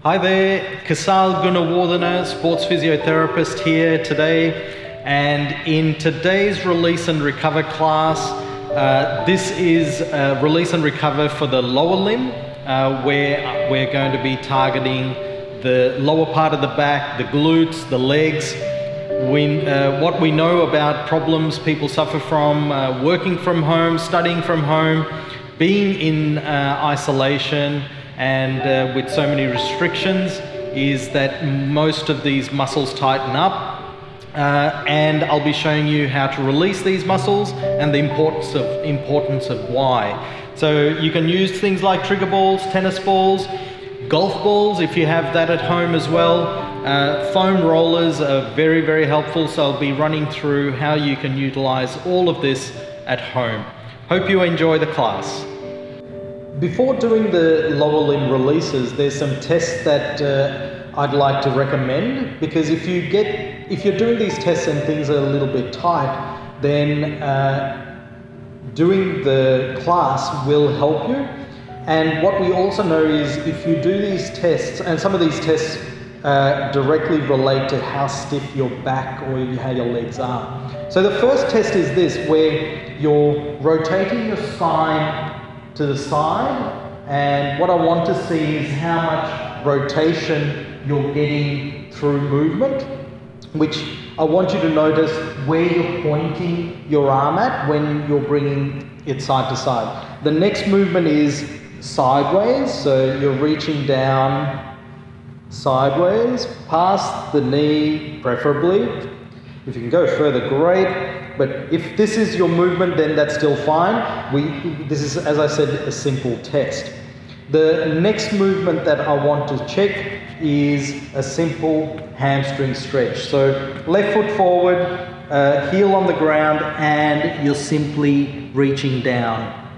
Hi there, Kusal sports physiotherapist here today, and in today's release and recover class, this is release and recover for the lower limb, where we're going to be targeting the lower part of the back, the glutes, the legs. What we know about problems people suffer from working from home, studying from home, being in isolation, and with so many restrictions, is that most of these muscles tighten up, and I'll be showing you how to release these muscles and the importance of why. So you can use things like trigger balls, tennis balls, golf balls if you have that at home as well. Foam rollers are very, very helpful, so I'll be running through how you can utilize all of this at home. Hope you enjoy the class. Before doing the lower limb releases, there's some tests that I'd like to recommend, because if you're doing these tests and things are a little bit tight, then doing the class will help you. And what we also know is if you do these tests, and some of these tests directly relate to how stiff your back or how your legs are. So the first test is this, where you're rotating your spine to the side, and what I want to see is how much rotation you're getting through movement, which I want you to notice where you're pointing your arm at when you're bringing it side to side. The next movement is sideways, so you're reaching down sideways, past the knee preferably. If you can go further, great. But if this is your movement, then that's still fine. This is, as I said, a simple test. The next movement that I want to check is a simple hamstring stretch. So left foot forward, heel on the ground, and you're simply reaching down.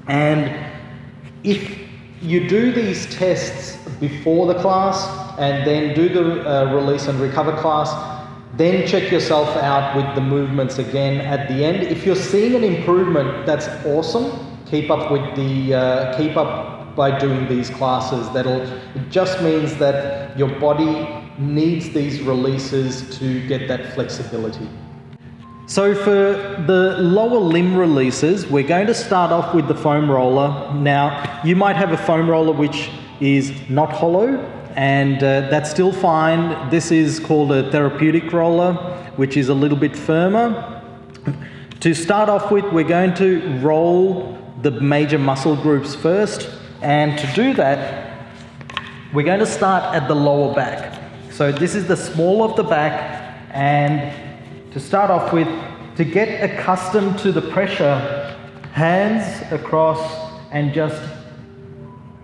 And if you do these tests before the class and then do the release and recover class, then check yourself out with the movements again at the end. If you're seeing an improvement, that's awesome. Keep up by doing these classes. It just means that your body needs these releases to get that flexibility. So for the lower limb releases, we're going to start off with the foam roller. Now, you might have a foam roller which is not hollow, and that's still fine. This is called a therapeutic roller, which is a little bit firmer. To start off with, we're going to roll the major muscle groups first, and to do that, we're going to start at the lower back. So this is the small of the back, and to start off with, to get accustomed to the pressure, hands across and just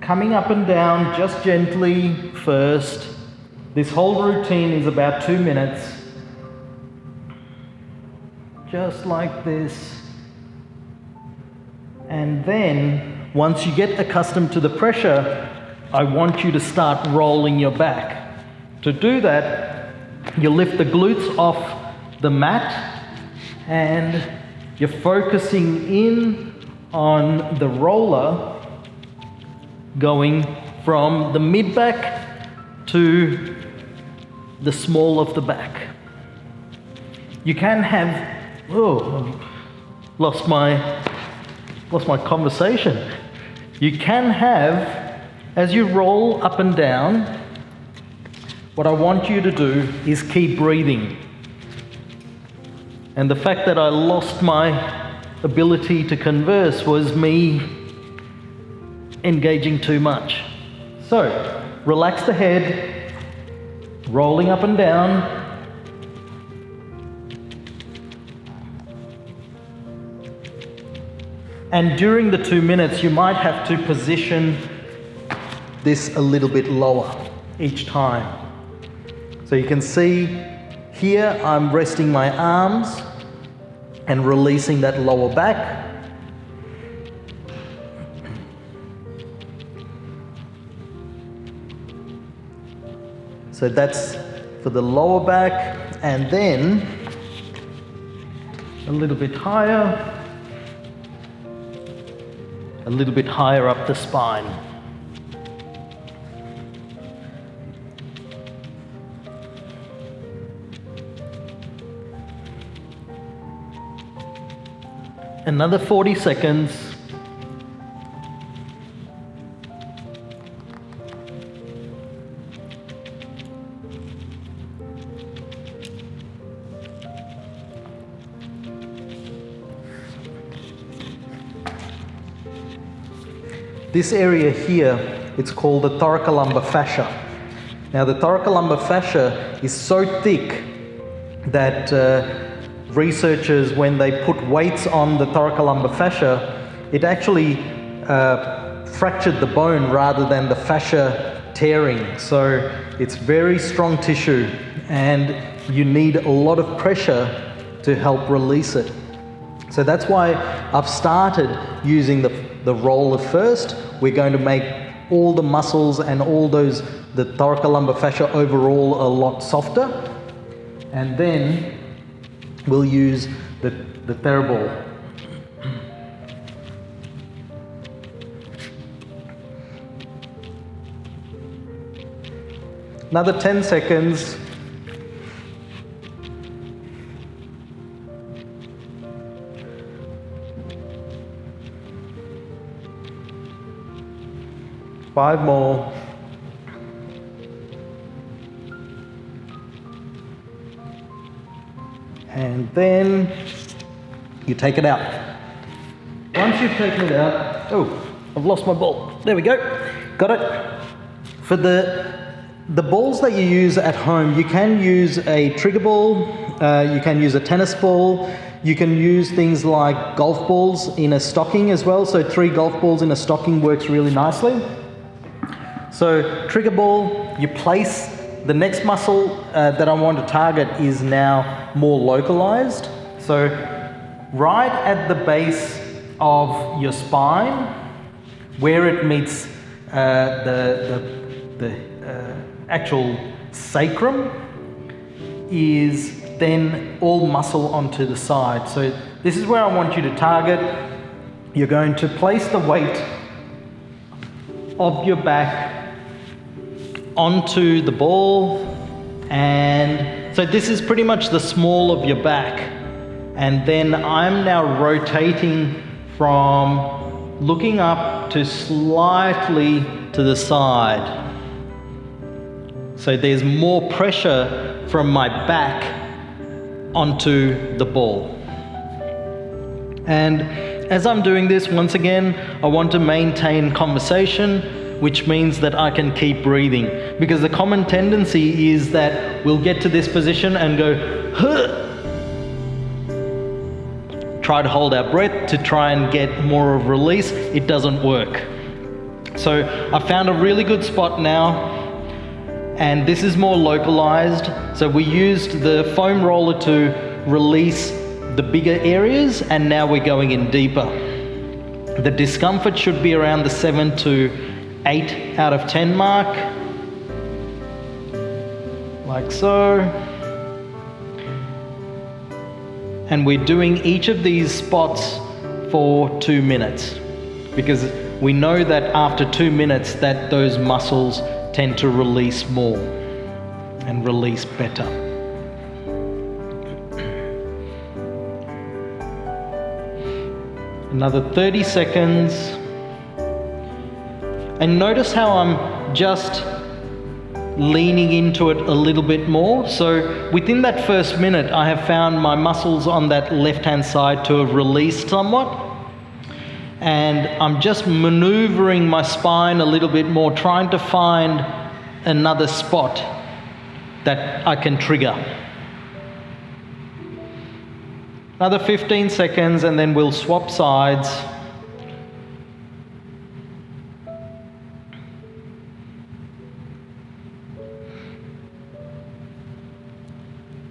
coming up and down just gently first. This whole routine is about 2 minutes. Just like this. And then, once you get accustomed to the pressure, I want you to start rolling your back. To do that, you lift the glutes off the mat and you're focusing in on the roller, going from the mid back to the small of the back. You can have, I've lost my conversation. You can have, as you roll up and down, what I want you to do is keep breathing. And the fact that I lost my ability to converse was me engaging too much. So, relax the head, rolling up and down. And during the 2 minutes, you might have to position this a little bit lower each time. So you can see here I'm resting my arms and releasing that lower back. So that's for the lower back, and then a little bit higher up the spine. Another 40 seconds. This area here, it's called the thoracolumbar fascia. Now the thoracolumbar fascia is so thick that researchers, when they put weights on the thoracolumbar fascia, it actually fractured the bone rather than the fascia tearing. So it's very strong tissue and you need a lot of pressure to help release it. So that's why I've started using the roller first. We're going to make all the muscles and all those, the thoracolumbar fascia overall a lot softer. And then we'll use the TheraBall. Another 10 seconds. Five more. And then you take it out. Once you've taken it out, oh, I've lost my ball. There we go. Got it. For the balls that you use at home, you can use a trigger ball, you can use a tennis ball, you can use things like golf balls in a stocking as well. So 3 golf balls in a stocking works really nicely. So trigger ball, you place the next muscle that I want to target is now more localized. So right at the base of your spine, where it meets the actual sacrum, is then all muscle onto the side. So this is where I want you to target. You're going to place the weight of your back onto the ball, and so this is pretty much the small of your back, and then I'm now rotating from looking up to slightly to the side. So there's more pressure from my back onto the ball. And as I'm doing this, once again, I want to maintain conversation, which means that I can keep breathing. Because the common tendency is that we'll get to this position and go, huh! Try to hold our breath to try and get more of release. It doesn't work. So I found a really good spot now, and this is more localized. So we used the foam roller to release the bigger areas, and now we're going in deeper. The discomfort should be around the 7 to 8 out of 10 mark, like so. And we're doing each of these spots for 2 minutes, because we know that after 2 minutes that those muscles tend to release more and release better. Another 30 seconds. And notice how I'm just leaning into it a little bit more. So within that first minute, I have found my muscles on that left-hand side to have released somewhat. And I'm just maneuvering my spine a little bit more, trying to find another spot that I can trigger. Another 15 seconds and then we'll swap sides.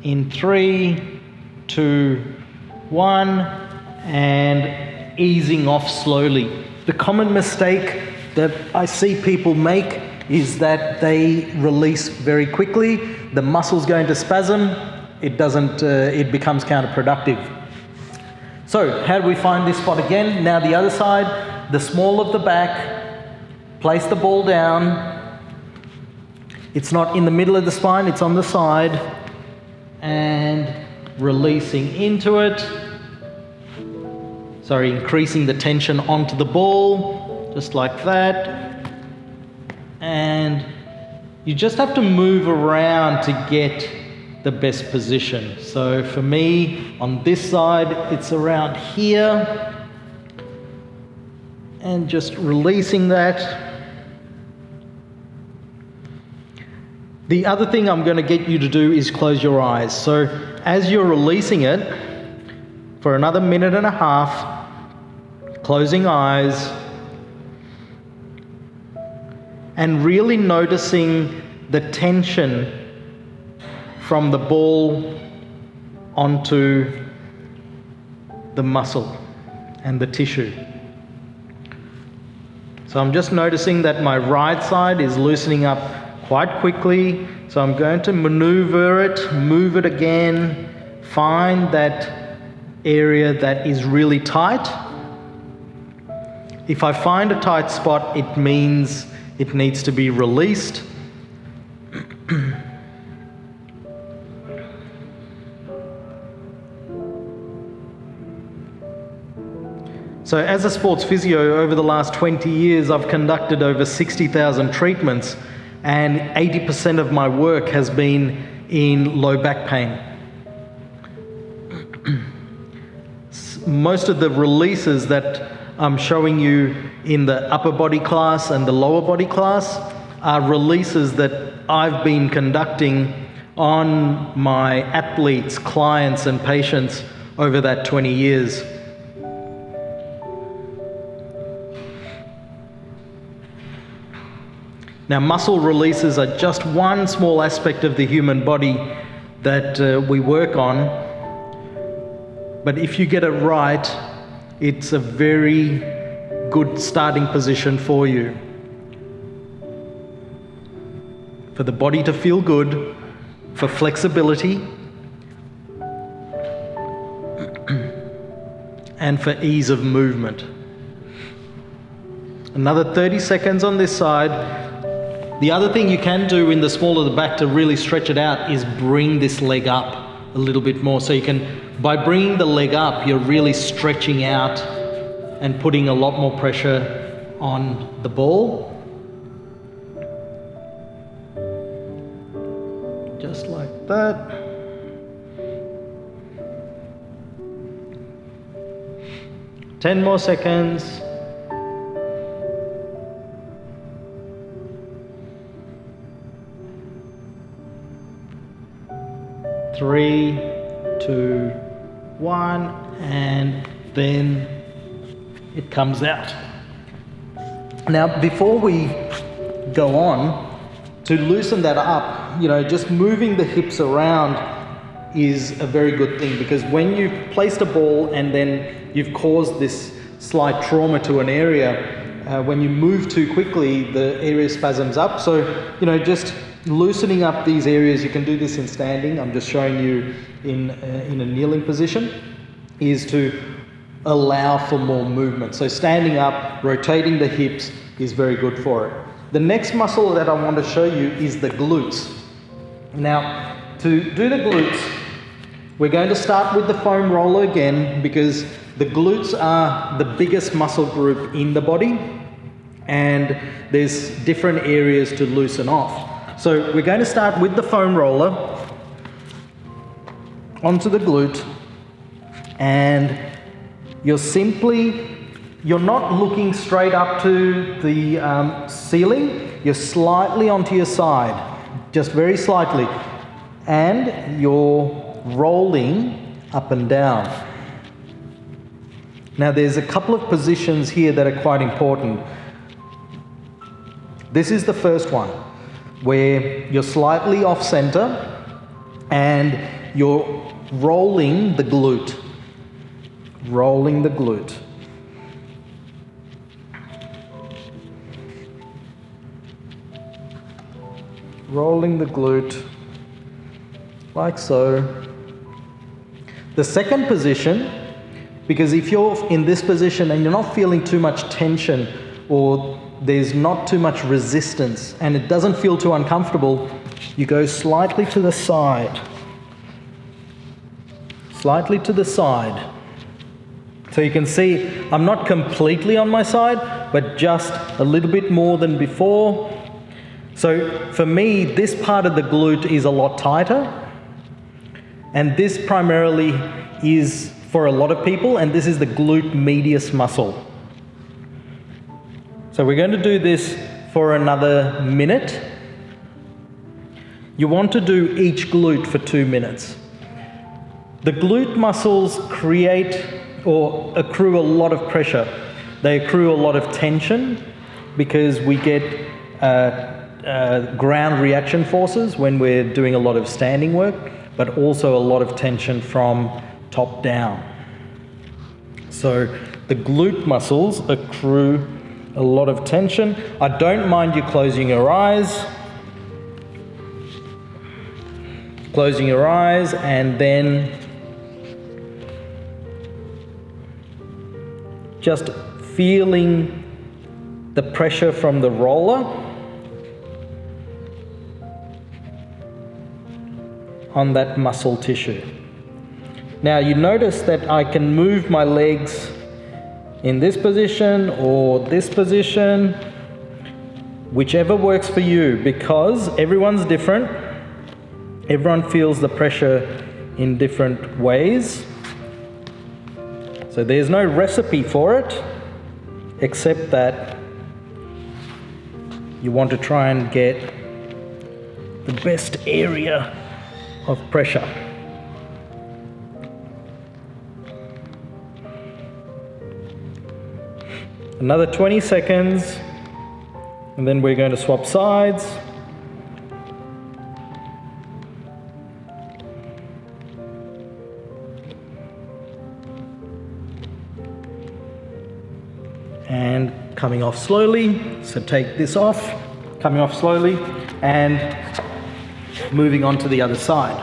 In 3, 2, 1, and easing off slowly. The common mistake that I see people make is that they release very quickly. The muscle's going to spasm. It becomes counterproductive. So how do we find this spot again? Now the other side, the small of the back, place the ball down. It's not in the middle of the spine, it's on the side. And releasing into it. increasing the tension onto the ball, just like that. And you just have to move around to get the best position. So for me, on this side, it's around here. And just releasing that. The other thing I'm going to get you to do is close your eyes. So as you're releasing it, for another 1.5 minutes, closing eyes, and really noticing the tension from the ball onto the muscle and the tissue. So I'm just noticing that my right side is loosening up quite quickly. So I'm going to maneuver it, move it again, find that area that is really tight. If I find a tight spot, it means it needs to be released. So as a sports physio, over the last 20 years, I've conducted over 60,000 treatments, and 80% of my work has been in low back pain. Most of the releases that I'm showing you in the upper body class and the lower body class are releases that I've been conducting on my athletes, clients, and patients over that 20 years. Now, muscle releases are just one small aspect of the human body that we work on, but if you get it right, it's a very good starting position for you. For the body to feel good, for flexibility, and for ease of movement. Another 30 seconds on this side. The other thing you can do in the small of the back to really stretch it out is bring this leg up a little bit more. So you can, by bringing the leg up, you're really stretching out and putting a lot more pressure on the ball. Just like that. Ten more seconds. 3, 2, 1, and then it comes out. Now, before we go on, to loosen that up, just moving the hips around is a very good thing, because when you've placed a ball and then you've caused this slight trauma to an area, when you move too quickly, the area spasms up. So, just loosening up these areas, you can do this in standing. I'm just showing you in a kneeling position, is to allow for more movement. So standing up, rotating the hips is very good for it. The next muscle that I want to show you is the glutes. Now, to do the glutes, we're going to start with the foam roller again, because the glutes are the biggest muscle group in the body, and there's different areas to loosen off. So we're going to start with the foam roller onto the glute, and you're not looking straight up to the ceiling, you're slightly onto your side, just very slightly, and you're rolling up and down. Now there's a couple of positions here that are quite important. This is the first one, where you're slightly off center and you're rolling the glute. Rolling the glute. Rolling the glute, like so. The second position, because if you're in this position and you're not feeling too much tension, or there's not too much resistance and it doesn't feel too uncomfortable, you go slightly to the side. Slightly to the side. So you can see I'm not completely on my side, but just a little bit more than before. So for me, this part of the glute is a lot tighter. And this primarily is for a lot of people, and this is the glute medius muscle. So we're going to do this for another minute. You want to do each glute for 2 minutes. The glute muscles create or accrue a lot of pressure. They accrue a lot of tension because we get ground reaction forces when we're doing a lot of standing work, but also a lot of tension from top down. So the glute muscles accrue a lot of tension. I don't mind you closing your eyes. Closing your eyes and then just feeling the pressure from the roller on that muscle tissue. Now you notice that I can move my legs in this position or this position, whichever works for you, because everyone's different. Everyone feels the pressure in different ways. So there's no recipe for it, except that you want to try and get the best area of pressure. Another 20 seconds, and then we're going to swap sides. And coming off slowly, so take this off, coming off slowly, and moving on to the other side.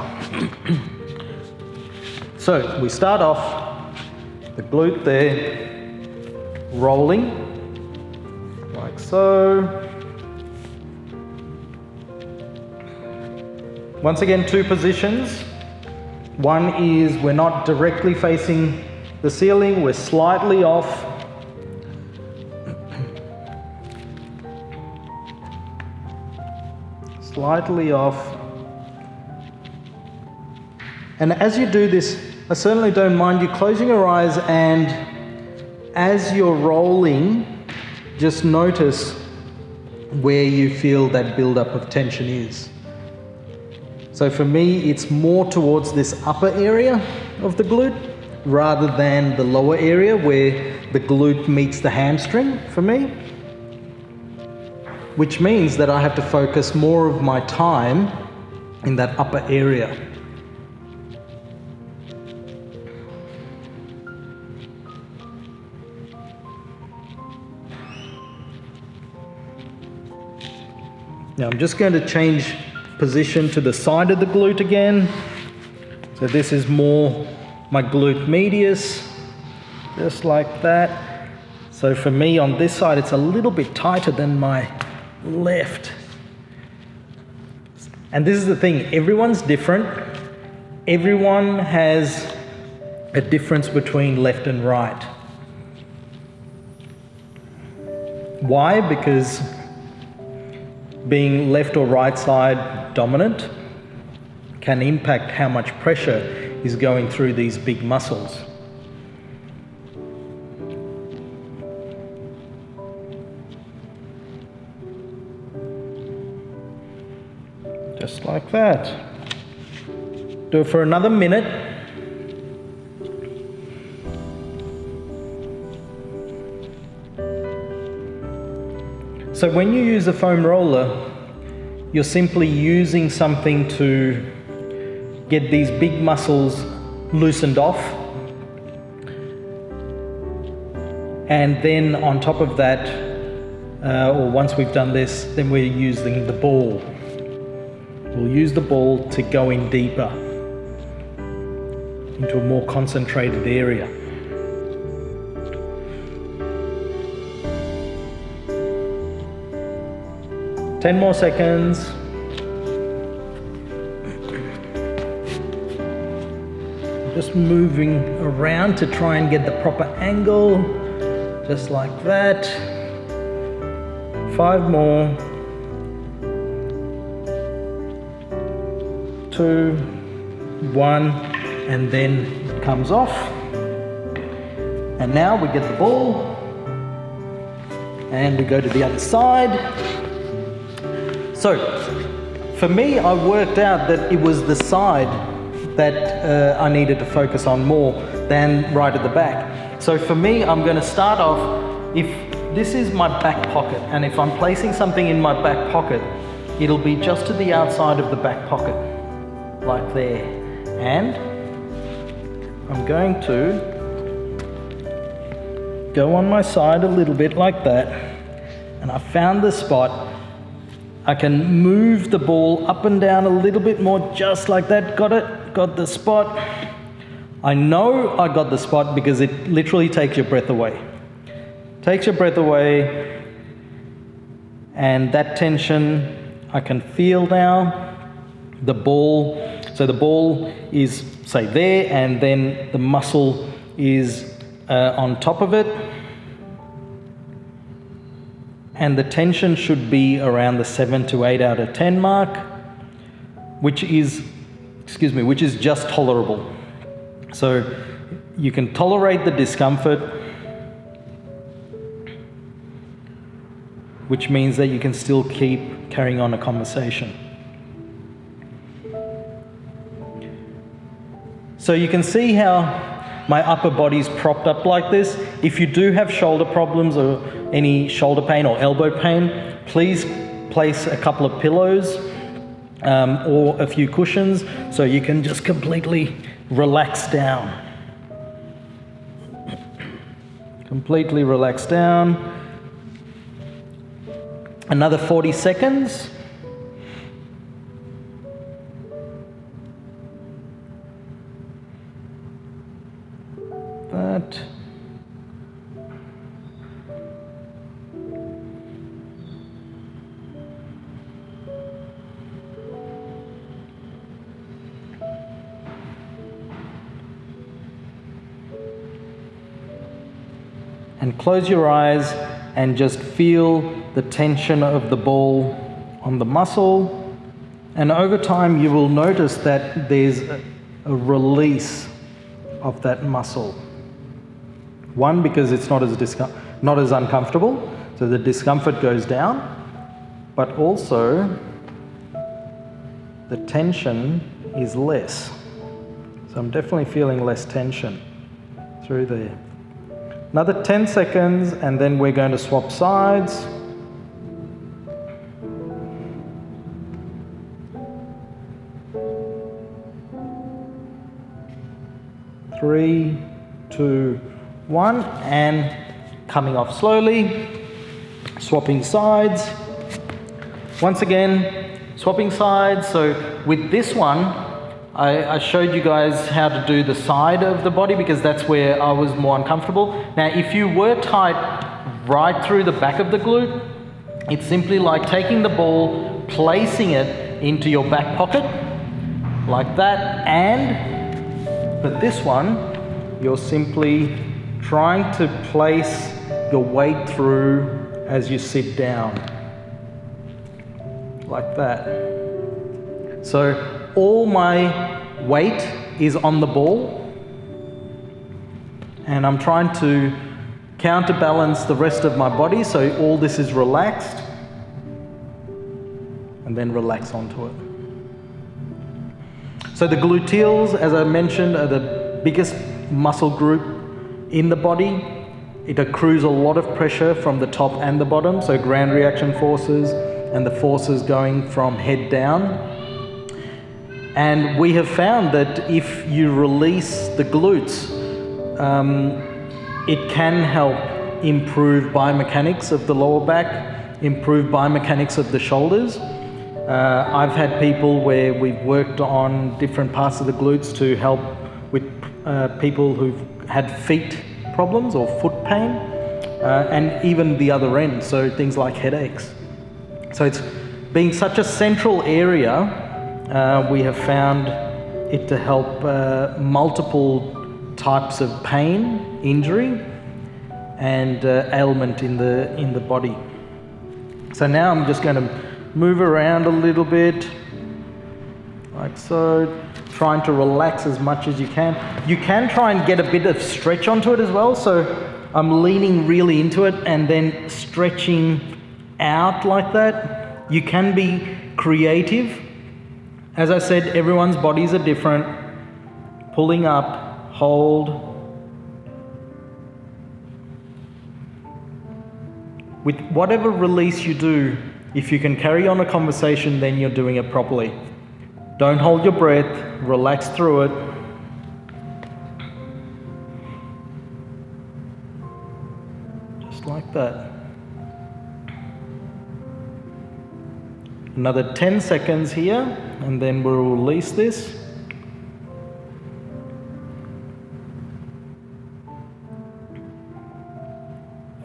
So we start off the glute there, rolling, like so. Once again, 2 positions. One is we're not directly facing the ceiling, we're slightly off. Slightly off. And as you do this, I certainly don't mind you closing your eyes, and as you're rolling, just notice where you feel that buildup of tension is. So for me, it's more towards this upper area of the glute rather than the lower area where the glute meets the hamstring for me, which means that I have to focus more of my time in that upper area. Now I'm just going to change position to the side of the glute again. So this is more my glute medius, just like that. So for me on this side, it's a little bit tighter than my left. And this is the thing, everyone's different. Everyone has a difference between left and right. Why? Because being left or right side dominant can impact how much pressure is going through these big muscles. Just like that. Do it for another minute. So when you use a foam roller, you're simply using something to get these big muscles loosened off. And then on top of that, or once we've done this, then we're using the ball. We'll use the ball to go in deeper into a more concentrated area. Ten more seconds. just moving around to try and get the proper angle, just like that. 5 more. 2, 1, and then it comes off. And now we get the ball and we go to the other side. So for me, I worked out that it was the side that I needed to focus on more than right at the back. So for me, I'm going to start off, if this is my back pocket, and if I'm placing something in my back pocket, it'll be just to the outside of the back pocket, like there. And I'm going to go on my side a little bit like that, and I found the spot. I can move the ball up and down a little bit more, just like that. Got it? Got the spot. I know I got the spot because it literally takes your breath away. Takes your breath away, and that tension I can feel now. The ball, so the ball is, say, there, and then the muscle is on top of it. And the tension should be around the 7 to 8 out of 10 mark, which is just tolerable. So you can tolerate the discomfort, which means that you can still keep carrying on a conversation. So you can see how my upper body's propped up like this. If you do have shoulder problems or any shoulder pain or elbow pain, please place a couple of pillows or a few cushions so you can just completely relax down. Completely relax down. Another 40 seconds. That. And close your eyes and just feel the tension of the ball on the muscle. And over time you will notice that there's a release of that muscle. One, because it's not as uncomfortable, so the discomfort goes down, but also the tension is less. So I'm definitely feeling less tension through there. Another 10 seconds, and then we're going to swap sides. Three, 2, 1, and coming off slowly, swapping sides. Once again, swapping sides. So with this one, I showed you guys how to do the side of the body because that's where I was more uncomfortable. Now, if you were tight right through the back of the glute, it's simply like taking the ball, placing it into your back pocket, like that, and for this one, you're simply trying to place your weight through as you sit down, like that. So all my weight is on the ball, and I'm trying to counterbalance the rest of my body so all this is relaxed, and then relax onto it. So the gluteals, as I mentioned, are the biggest muscle group in the body. It accrues a lot of pressure from the top and the bottom, so ground reaction forces and the forces going from head down. And we have found that if you release the glutes, it can help improve biomechanics of the lower back, improve biomechanics of the shoulders. I've had people where we've worked on different parts of the glutes to help with people who've had feet problems or foot pain, and even the other end, so things like headaches. So it's being such a central area, we have found it to help multiple types of pain, injury, and ailment in the body. So now I'm just going to move around a little bit, like so, trying to relax as much as you can. You can try and get a bit of stretch onto it as well, so I'm leaning really into it and then stretching out like that. You can be creative. As I said, everyone's bodies are different. Pulling up, hold. With whatever release you do, if you can carry on a conversation, then you're doing it properly. Don't hold your breath, relax through it. Just like that. Another 10 seconds here, and then we'll release this.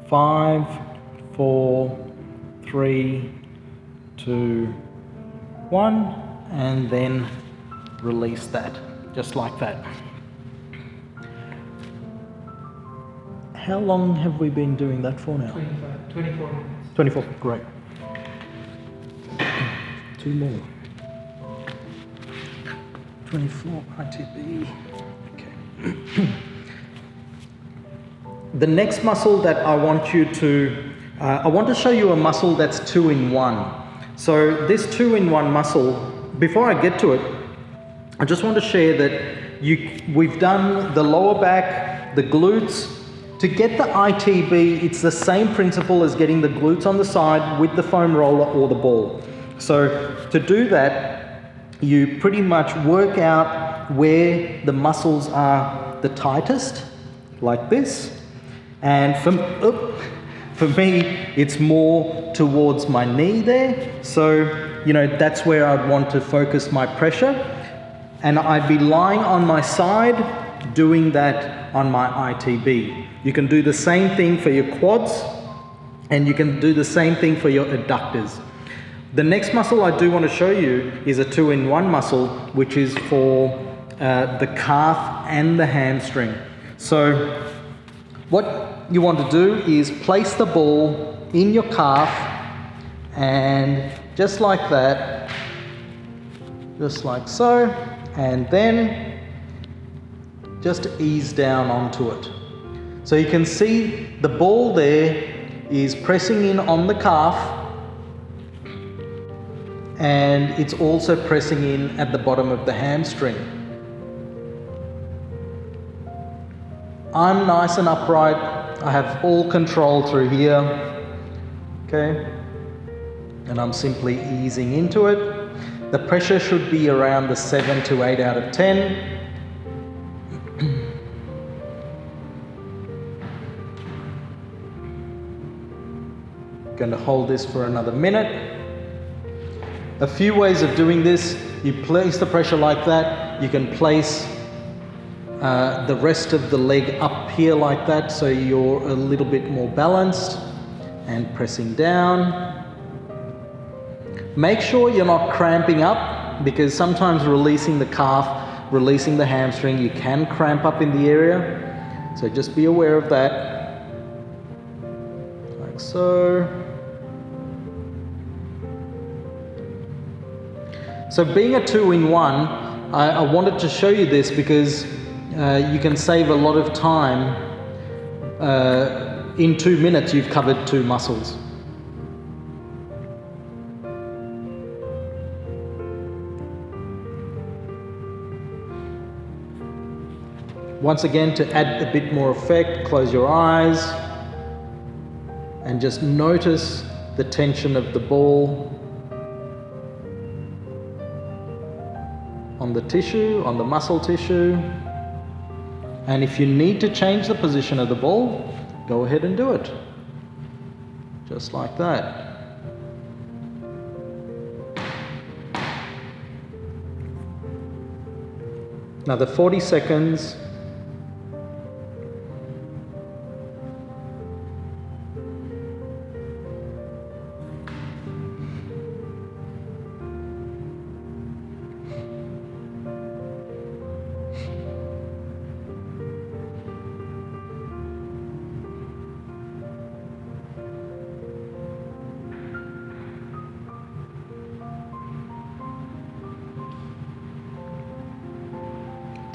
Five, 4, 3, 2, 1, and then release that, just like that. How long have we been doing that for now? 24 minutes. 24, great. 2 more. 24 ITB. Okay. The next muscle that I want you to, I want to show you a muscle that's 2-in-1. So this 2-in-1 muscle, before I get to it, I just want to share that we've done the lower back, the glutes. To get the ITB, it's the same principle as getting the glutes on the side with the foam roller or the ball. So to do that, you pretty much work out where the muscles are the tightest, like this. And for me, it's more towards my knee there. So, you know, that's where I'd want to focus my pressure. And I'd be lying on my side, doing that on my ITB. You can do the same thing for your quads, and you can do the same thing for your adductors. The next muscle I do want to show you is a 2-in-1 muscle, which is for the calf and the hamstring. So what you want to do is place the ball in your calf, and just like that, just like so, and then just ease down onto it. So you can see the ball there is pressing in on the calf, and it's also pressing in at the bottom of the hamstring. I'm nice and upright. I have all control through here. Okay. And I'm simply easing into it. The pressure should be around the 7 to 8 out of 10. Going to hold this for another minute. A few ways of doing this. You place the pressure like that. You can place the rest of the leg up here like that, so you're a little bit more balanced, and pressing down. Make sure you're not cramping up, because sometimes releasing the calf, releasing the hamstring, you can cramp up in the area. So just be aware of that. Like so. So being a 2-in-1, I wanted to show you this because you can save a lot of time. In 2 minutes, you've covered 2 muscles. Once again, to add a bit more effect, close your eyes and just notice the tension of the ball on the tissue, on the muscle tissue. And if you need to change the position of the ball, go ahead and do it. Just like that. Another 40 seconds.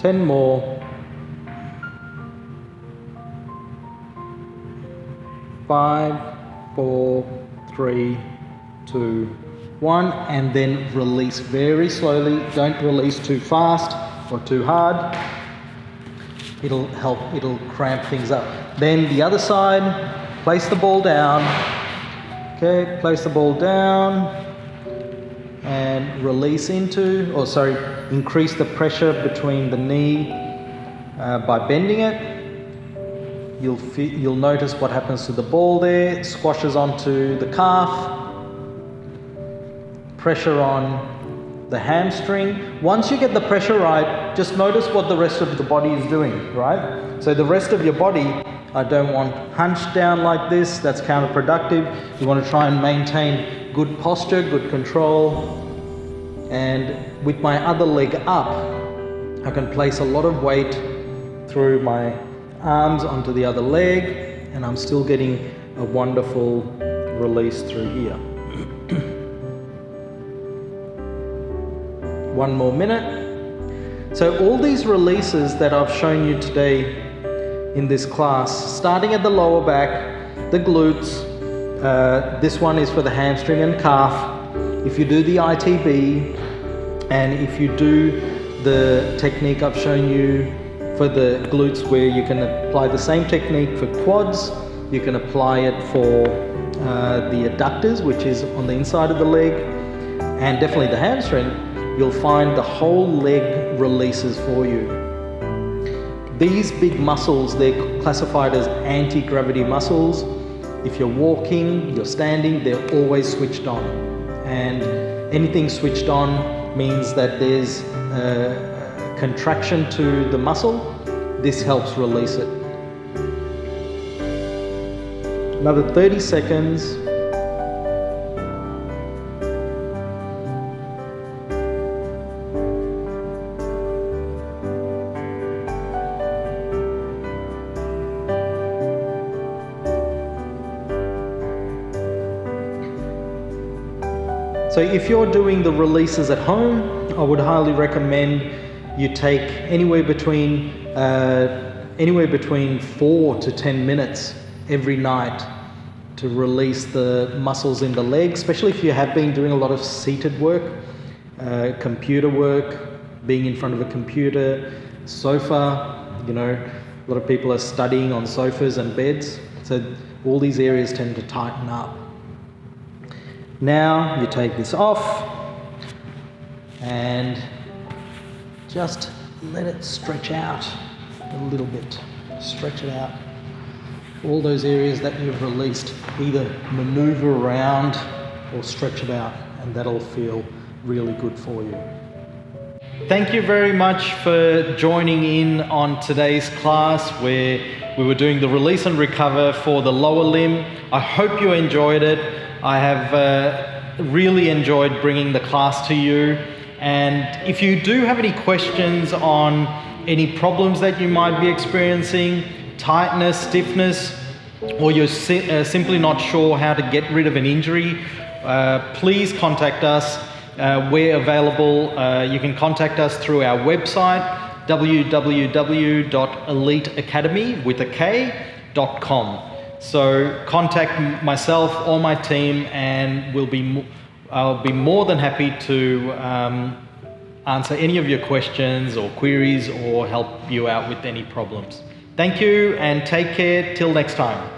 10 more. 5, 4, 3, 2, 1, and then release very slowly. Don't release too fast or too hard. It'll cramp things up. Then the other side, place the ball down. Okay, place the ball down and release increase the pressure between the knee by bending it. You'll notice what happens to the ball there. It squashes onto the calf. Pressure on the hamstring. Once you get the pressure right, just notice what the rest of the body is doing, right? So the rest of your body, I don't want hunched down like this. That's counterproductive. You want to try and maintain good posture, good control. And with my other leg up, I can place a lot of weight through my arms onto the other leg, and I'm still getting a wonderful release through here. 1 more minute. So all these releases that I've shown you today in this class, starting at the lower back, the glutes, this one is for the hamstring and calf. If you do the ITB, and if you do the technique I've shown you for the glutes, where you can apply the same technique for quads, you can apply it for the adductors, which is on the inside of the leg, and definitely the hamstring, you'll find the whole leg releases for you. These big muscles, they're classified as anti-gravity muscles. If you're walking, you're standing, they're always switched on. And anything switched on means that there's contraction to the muscle. This helps release it. Another 30 seconds. So if you're doing the releases at home, I would highly recommend you take anywhere between 4 to 10 minutes every night to release the muscles in the leg, especially if you have been doing a lot of seated work, computer work, being in front of a computer, sofa, a lot of people are studying on sofas and beds, so all these areas tend to tighten up. Now you take this off and just let it stretch out a little bit. Stretch it out. All those areas that you've released, either maneuver around or stretch it out, and that'll feel really good for you. Thank you very much for joining in on today's class where we were doing the release and recover for the lower limb. I hope you enjoyed it. I have really enjoyed bringing the class to you, and if you do have any questions on any problems that you might be experiencing, tightness, stiffness, or you're simply not sure how to get rid of an injury, please contact us. We're available. You can contact us through our website, www.eliteacademy.com. So contact myself or my team, and I'll be more than happy to answer any of your questions or queries or help you out with any problems. Thank you and take care till next time.